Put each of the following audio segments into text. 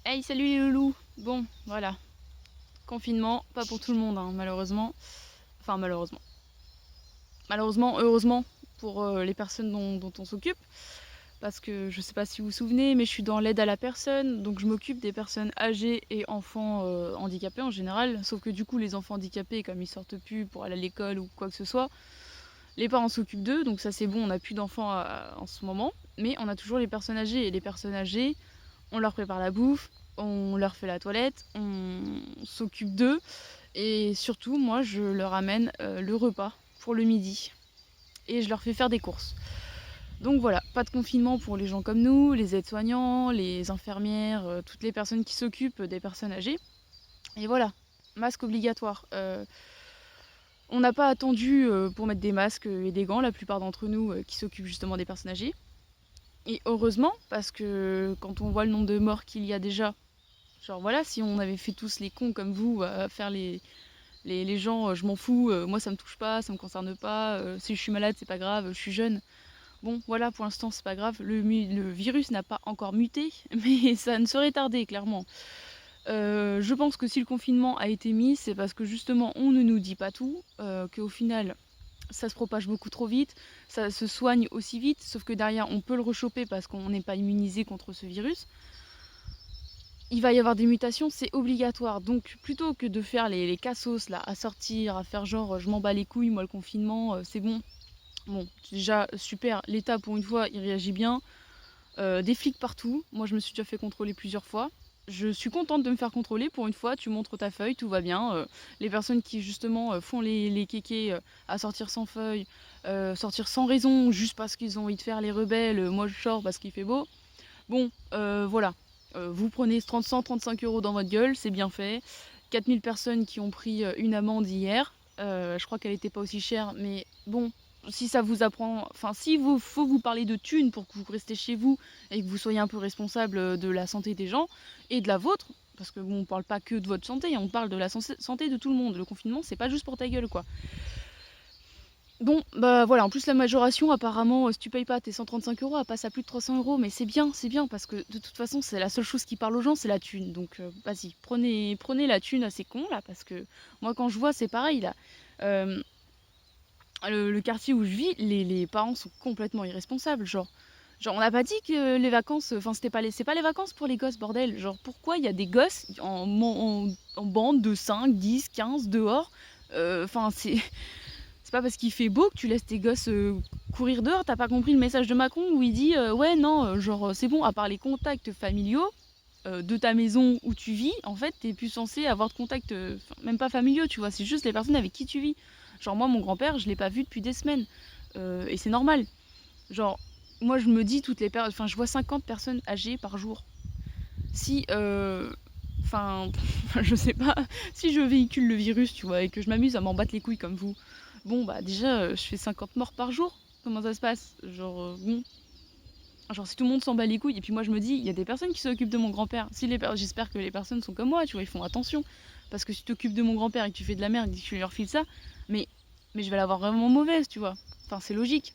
Hey, salut les loulous! Bon, voilà, confinement, pas pour tout le monde, hein, malheureusement. Enfin, malheureusement. Malheureusement, heureusement, pour les personnes dont on s'occupe. Parce que je sais pas si vous vous souvenez, mais je suis dans l'aide à la personne, donc je m'occupe des personnes âgées et enfants handicapés en général. Sauf que du coup, les enfants handicapés, comme ils sortent plus pour aller à l'école ou quoi que ce soit, les parents s'occupent d'eux, donc ça c'est bon, on n'a plus d'enfants en ce moment. Mais on a toujours les personnes âgées, et les personnes âgées, on leur prépare la bouffe, on leur fait la toilette, on s'occupe d'eux. Et surtout, moi, je leur amène le repas pour le midi. Et je leur fais faire des courses. Donc voilà, pas de confinement pour les gens comme nous, les aides-soignants, les infirmières, toutes les personnes qui s'occupent des personnes âgées. Et voilà, masque obligatoire. On n'a pas attendu pour mettre des masques et des gants, la plupart d'entre nous qui s'occupent justement des personnes âgées. Et heureusement, parce que quand on voit le nombre de morts qu'il y a déjà, genre voilà, si on avait fait tous les cons comme vous, à faire les gens, je m'en fous, moi ça me touche pas, ça me concerne pas, si je suis malade c'est pas grave, je suis jeune. Bon voilà, pour l'instant c'est pas grave, le virus n'a pas encore muté, mais ça ne saurait tarder clairement. Je pense que si le confinement a été mis, c'est parce que justement on ne nous dit pas tout, qu'au final ça se propage beaucoup trop vite, ça se soigne aussi vite, sauf que derrière on peut le rechoper parce qu'on n'est pas immunisé contre ce virus. Il va y avoir des mutations, c'est obligatoire. Donc plutôt que de faire les cassos là, à sortir, à faire genre je m'en bats les couilles, moi le confinement, c'est bon. Bon, déjà super, l'État pour une fois il réagit bien. Des flics partout, moi je me suis déjà fait contrôler plusieurs fois. Je suis contente de me faire contrôler pour une fois, tu montres ta feuille, tout va bien. Les personnes qui justement font les kékés à sortir sans feuille, sortir sans raison, juste parce qu'ils ont envie de faire les rebelles, moi je sors parce qu'il fait beau. Bon, voilà. Vous prenez 135 € dans votre gueule, c'est bien fait. 4000 personnes qui ont pris une amende hier. Je crois qu'elle n'était pas aussi chère, mais bon, si ça vous apprend. Enfin, si vous faut vous parler de thunes pour que vous restez chez vous et que vous soyez un peu responsable de la santé des gens et de la vôtre, parce que bon, on parle pas que de votre santé, on parle de la santé de tout le monde. Le confinement, c'est pas juste pour ta gueule, quoi. Bon, bah voilà, en plus la majoration, apparemment, si tu payes pas tes 135 €, elle passe à plus de 300 €, mais c'est bien, parce que de toute façon, c'est la seule chose qui parle aux gens, c'est la thune. Donc vas-y, prenez la thune à ces cons là, parce que moi quand je vois, c'est pareil là. Euh, le quartier où je vis, les parents sont complètement irresponsables, genre on n'a pas dit que les vacances, enfin c'est pas les vacances pour les gosses, bordel. Genre pourquoi il y a des gosses en bande de 5, 10, 15 dehors. Enfin c'est pas parce qu'il fait beau que tu laisses tes gosses courir dehors. T'as pas compris le message de Macron où il dit ouais non, genre c'est bon, à part les contacts familiaux de ta maison où tu vis, en fait t'es plus censé avoir de contacts, même pas familiaux, tu vois, c'est juste les personnes avec qui tu vis. Genre moi mon grand-père, je l'ai pas vu depuis des semaines. Et c'est normal. Genre moi je me dis enfin je vois 50 personnes âgées par jour. Si enfin je sais pas, si je véhicule le virus, tu vois, et que je m'amuse à m'en battre les couilles comme vous, bon bah déjà je fais 50 morts par jour. Comment ça se passe? Genre bon, genre si tout le monde s'en bat les couilles, et puis moi je me dis, il y a des personnes qui s'occupent de mon grand-père. Si j'espère que les personnes sont comme moi, tu vois, ils font attention. Parce que si tu t'occupes de mon grand-père et que tu fais de la merde et que tu leur files ça, mais, mais je vais l'avoir vraiment mauvaise, tu vois. Enfin c'est logique.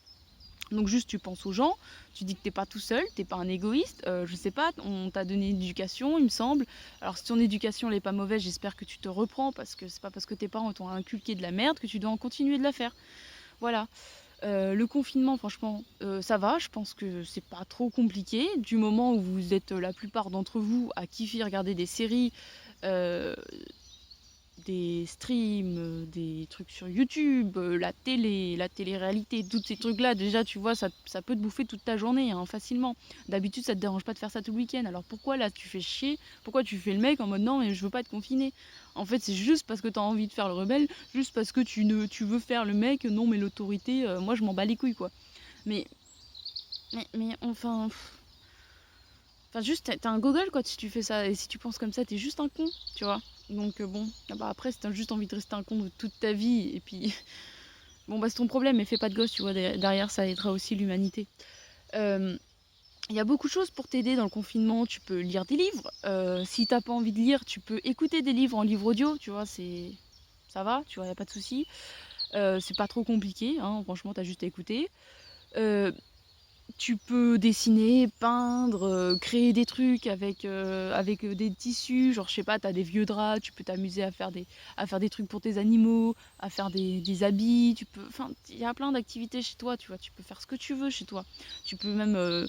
Donc juste tu penses aux gens, tu dis que t'es pas tout seul, t'es pas un égoïste, je sais pas, on t'a donné une éducation, il me semble. Alors si ton éducation elle est pas mauvaise, j'espère que tu te reprends, parce que c'est pas parce que tes parents t'ont inculqué de la merde que tu dois en continuer de la faire. Voilà. Le confinement, franchement, ça va, je pense que c'est pas trop compliqué. Du moment où vous êtes la plupart d'entre vous à kiffer regarder des séries, euh, des streams, des trucs sur YouTube, la télé-réalité, tous ces trucs-là, déjà, tu vois, ça peut te bouffer toute ta journée, hein, facilement. D'habitude, ça te dérange pas de faire ça tout le week-end. Alors pourquoi là, tu fais chier? Pourquoi tu fais le mec en mode non, mais je veux pas être confiné? En fait, c'est juste parce que t'as envie de faire le rebelle, juste parce que tu veux faire le mec, non, mais l'autorité, moi, je m'en bats les couilles, quoi. Mais, mais enfin. Enfin, juste, t'es un gogol, quoi, si tu fais ça. Et si tu penses comme ça, t'es juste un con, tu vois. Donc, bon. Ah bah, après, si t'as juste envie de rester un con de toute ta vie, et puis. Bon, bah, c'est ton problème, mais fais pas de gosse, tu vois. Derrière, ça aidera aussi l'humanité. Euh, Il y a beaucoup de choses pour t'aider dans le confinement. Tu peux lire des livres. Si t'as pas envie de lire, tu peux écouter des livres en livre audio, tu vois. Ça va, tu vois, y a pas de souci. C'est pas trop compliqué, hein. Franchement, t'as juste à écouter. Euh, Tu peux dessiner, peindre, créer des trucs avec, des tissus, genre je sais pas, t'as des vieux draps, tu peux t'amuser à faire des trucs pour tes animaux, à faire des habits, enfin, il y a plein d'activités chez toi, tu vois? Tu peux faire ce que tu veux chez toi. Tu peux même,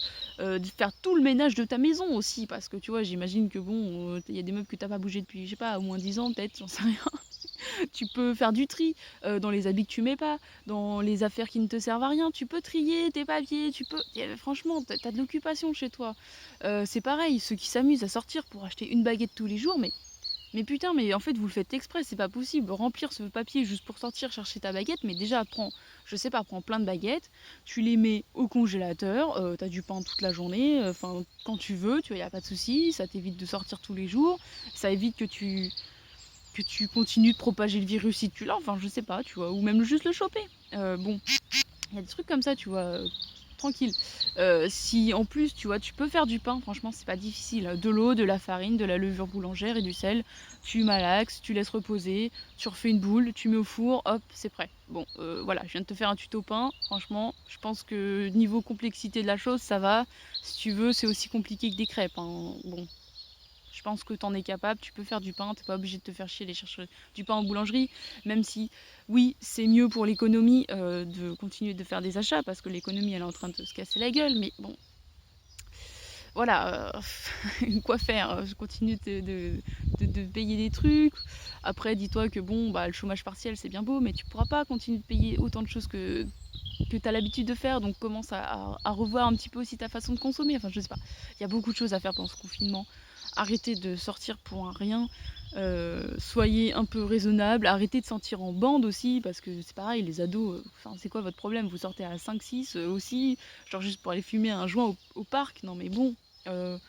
faire tout le ménage de ta maison aussi parce que, tu vois, j'imagine que bon, il y a des meubles que t'as pas bougé depuis, je sais pas, au moins 10 ans peut-être, j'en sais rien. Tu peux faire du tri dans les habits que tu mets pas, dans les affaires qui ne te servent à rien. Tu peux trier tes papiers, franchement, t'as de l'occupation chez toi. C'est pareil, ceux qui s'amusent à sortir pour acheter une baguette tous les jours, mais putain, mais en fait, vous le faites exprès, c'est pas possible. Remplir ce papier juste pour sortir chercher ta baguette, mais déjà, je sais pas, prends plein de baguettes, tu les mets au congélateur, t'as du pain toute la journée, enfin, quand tu veux, tu vois, y a pas de souci, ça t'évite de sortir tous les jours, ça évite que tu continues de propager le virus si tu l'as, enfin je sais pas, tu vois, ou même juste le choper. Bon, il y a des trucs comme ça, tu vois, tranquille. Si en plus, tu vois, tu peux faire du pain, franchement, c'est pas difficile. De l'eau, de la farine, de la levure boulangère et du sel. Tu malaxes, tu laisses reposer, tu refais une boule, tu mets au four, hop, c'est prêt. Bon, voilà, je viens de te faire un tuto pain. Franchement, je pense que niveau complexité de la chose, ça va. Si tu veux, c'est aussi compliqué que des crêpes, hein. Bon, je pense que t'en es capable, tu peux faire du pain, t'es pas obligé de te faire chier aller chercher du pain en boulangerie, même si, oui, c'est mieux pour l'économie de continuer de faire des achats, parce que l'économie, elle est en train de se casser la gueule, mais bon, voilà, quoi faire? Je continue de payer des trucs. Après, dis-toi que bon, bah, le chômage partiel, c'est bien beau, mais tu pourras pas continuer de payer autant de choses que tu as l'habitude de faire, donc commence à revoir un petit peu aussi ta façon de consommer. Enfin, je sais pas. Il y a beaucoup de choses à faire pendant ce confinement. Arrêtez de sortir pour un rien. Soyez un peu raisonnable. Arrêtez de sortir en bande aussi, parce que c'est pareil, les ados, enfin, c'est quoi votre problème? Vous sortez à 5-6 aussi, genre juste pour aller fumer un joint au parc? Non mais bon, il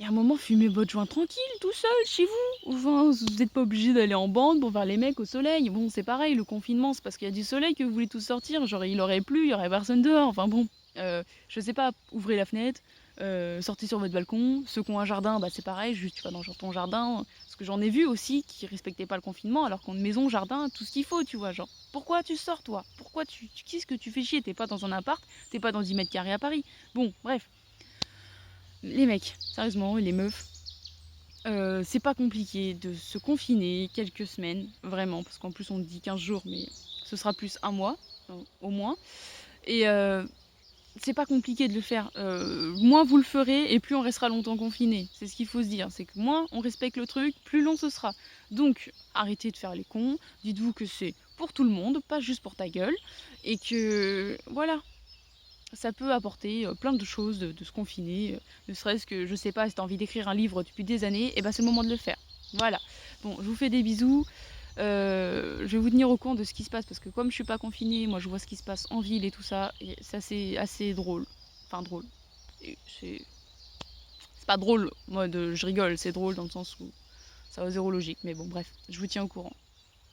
y a un moment, fumez votre joint tranquille, tout seul, chez vous. Enfin, vous n'êtes pas obligé d'aller en bande pour voir les mecs au soleil. Bon, c'est pareil, le confinement, c'est parce qu'il y a du soleil que vous voulez tous sortir. Genre, il aurait plu, il y aurait personne dehors. Enfin bon, je sais pas, ouvrez la fenêtre, sortez sur votre balcon. Ceux qui ont un jardin, bah c'est pareil, juste tu vas dans ton jardin. Parce que j'en ai vu aussi qui respectaient pas le confinement, alors qu'en maison, jardin, tout ce qu'il faut, tu vois. Genre, pourquoi tu sors, toi? Pourquoi qu'est-ce que tu fais chier? T'es pas dans un appart, t'es pas dans 10 mètres carrés à Paris. Bon, bref. Les mecs, sérieusement, et les meufs, c'est pas compliqué de se confiner quelques semaines, vraiment, parce qu'en plus on dit 15 jours, mais ce sera plus un mois, au moins. Et c'est pas compliqué de le faire. Moins vous le ferez et plus on restera longtemps confiné. C'est ce qu'il faut se dire. C'est que moins on respecte le truc, plus long ce sera. Donc arrêtez de faire les cons. Dites-vous que c'est pour tout le monde, pas juste pour ta gueule. Et que voilà, ça peut apporter plein de choses de se confiner, ne serait-ce que, je sais pas, si t'as envie d'écrire un livre depuis des années, et ben c'est le moment de le faire. Voilà. Bon, je vous fais des bisous. Je vais vous tenir au courant de ce qui se passe, parce que comme je suis pas confinée, moi je vois ce qui se passe en ville et tout ça, et ça c'est assez drôle. Enfin drôle. Et c'est pas drôle, moi je rigole, c'est drôle dans le sens où ça a zéro logique. Mais bon, bref, je vous tiens au courant.